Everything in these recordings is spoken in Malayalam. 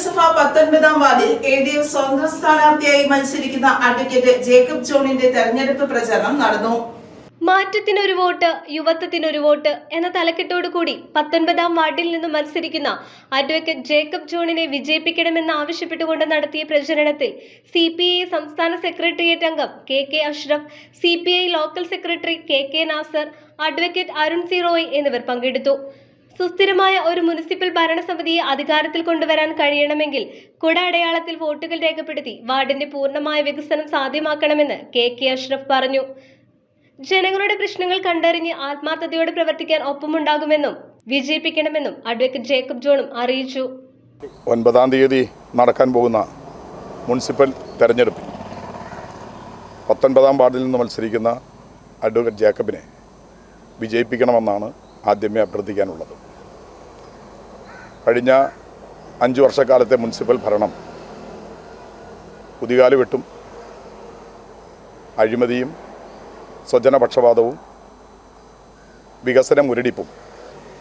നഗരസഭ 19-ാം വാർഡിൽ LDF സ്വതന്ത്ര സ്ഥാനാർത്ഥിയായി മത്സരിക്കുന്ന അഡ്വക്കേറ്റ് ജേക്കബ് ജോണിന്റെ തെരഞ്ഞെടുപ്പ് പ്രചാരണം നടന്നു. മാറ്റത്തിനൊരു വോട്ട്, യുവത്വത്തിനൊരു വോട്ട് എന്ന തലക്കെട്ടോടുകൂടി 19-ാം വാർഡിൽ നിന്ന് മത്സരിക്കുന്ന അഡ്വക്കേറ്റ് ജേക്കബ് ജോണിനെ വിജയിപ്പിക്കണമെന്ന് ആവശ്യപ്പെട്ടുകൊണ്ട് നടത്തിയ പ്രചരണത്തിൽ CPI സംസ്ഥാന സെക്രട്ടേറിയറ്റ് അംഗം KK Ashraf, CPI local secretary KK Nasar, advocate Arun C Roy എന്നിവർ പങ്കെടുത്തു. സുസ്ഥിരമായ ഒരു മുനിസിപ്പൽ ഭരണസമിതിയെ അധികാരത്തിൽ കൊണ്ടുവരാൻ കഴിയണമെങ്കിൽ കുട അടയാളത്തിൽ വോട്ടുകൾ രേഖപ്പെടുത്തി വാർഡിന്റെ പൂർണ്ണമായ വികസനം സാധ്യമാക്കണമെന്ന് KK അഷ്റഫ് പറഞ്ഞു. ജനങ്ങളുടെ പ്രശ്നങ്ങൾ കണ്ടറിഞ്ഞ് ആത്മാർത്ഥതയോടെ പ്രവർത്തിക്കാൻ ഒപ്പമുണ്ടാകുമെന്നും വിജയിപ്പിക്കണമെന്നും അഡ്വക്കേറ്റ് ജേക്കബ് ജോണും അറിയിച്ചു. 9-ാം തീയതി നടക്കാൻ പോകുന്ന മുനിസിപ്പൽ തെരഞ്ഞെടുപ്പിൽ 19-ാം വാർഡിൽ നിന്ന് മത്സരിക്കുന്ന അഡ്വക്കേറ്റ് ജേക്കബിനെ വിജയിപ്പിക്കണമെന്നാണ് ആദ്യമേ അഭ്യർത്ഥിക്കാനുള്ളത്. കഴിഞ്ഞ 5 വർഷക്കാലത്തെ മുനിസിപ്പൽ ഭരണം കുതികാലുവെട്ടും അഴിമതിയും സ്വജനപക്ഷപാതവും വികസന മുരടിപ്പും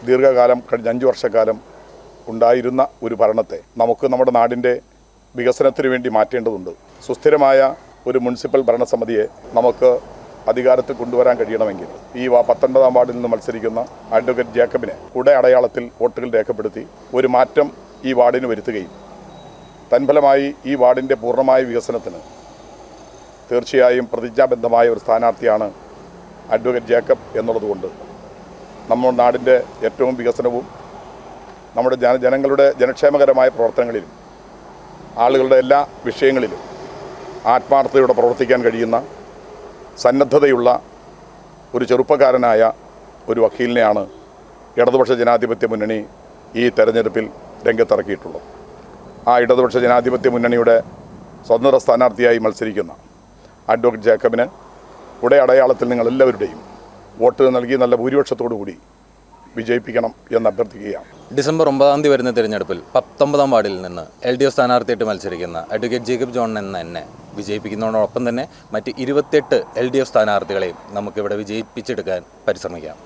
ദീർഘകാലം കഴിഞ്ഞ 5 വർഷക്കാലം ഉണ്ടായിരുന്ന ഒരു ഭരണത്തെ നമുക്ക് നമ്മുടെ നാടിൻ്റെ വികസനത്തിന് വേണ്ടി മാറ്റേണ്ടതുണ്ട്. സുസ്ഥിരമായ ഒരു മുനിസിപ്പൽ ഭരണസമിതിയെ നമുക്ക് അധികാരത്തിൽ കൊണ്ടുവരാൻ കഴിയണമെങ്കിൽ ഈ 19-ാം വാർഡിൽ നിന്ന് മത്സരിക്കുന്ന അഡ്വക്കേറ്റ് ജേക്കബിനെ കുട അടയാളത്തിൽ വോട്ടുകൾ രേഖപ്പെടുത്തി ഒരു മാറ്റം ഈ വാർഡിന് വരുത്തുകയും തൻഫലമായി ഈ വാർഡിൻ്റെ പൂർണ്ണമായ വികസനത്തിന് തീർച്ചയായും പ്രതിജ്ഞാബദ്ധമായ ഒരു സ്ഥാനാർത്ഥിയാണ് അഡ്വക്കേറ്റ് ജേക്കബ് എന്നുള്ളതുകൊണ്ട് നമ്മുടെ നാടിൻ്റെ ഏറ്റവും വികസനവും നമ്മുടെ ജനങ്ങളുടെ ജനക്ഷേമകരമായ പ്രവർത്തനങ്ങളിലും ആളുകളുടെ എല്ലാ വിഷയങ്ങളിലും ആത്മാർത്ഥതയോടെ പ്രവർത്തിക്കാൻ കഴിയുന്ന സന്നദ്ധതയുള്ള ഒരു ചെറുപ്പക്കാരനായ ഒരു വക്കീലിനെയാണ് ഇടതുപക്ഷ ജനാധിപത്യ മുന്നണി ഈ തെരഞ്ഞെടുപ്പിൽ രംഗത്തിറക്കിയിട്ടുള്ളത്. ആ ഇടതുപക്ഷ ജനാധിപത്യ മുന്നണിയുടെ സ്വതന്ത്ര സ്ഥാനാർത്ഥിയായി മത്സരിക്കുന്ന അഡ്വക്കേറ്റ് ജേക്കബിന് കുട അടയാളത്തിൽ നിങ്ങളെല്ലാവരുടെയും വോട്ട് നൽകി നല്ല ഭൂരിപക്ഷത്തോടു കൂടി വിജയിപ്പിക്കണം എന്ന് അഭ്യർത്ഥിക്കുകയാണ്. ഡിസംബർ 9-ാം തീയതി വരുന്ന തിരഞ്ഞെടുപ്പിൽ 19-ാം വാർഡിൽ നിന്ന് LDF സ്ഥാനാർത്ഥിയായിട്ട് മത്സരിക്കുന്ന അഡ്വക്കേറ്റ് ജേക്കബ് ജോൺ എന്നെ വിജയിപ്പിക്കുന്നതോടൊപ്പം തന്നെ മറ്റ് 28 LDF സ്ഥാനാർത്ഥികളെയും നമുക്കിവിടെ വിജയിപ്പിച്ചെടുക്കാൻ പരിശ്രമിക്കാം.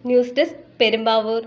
News desk, Perumbavoor.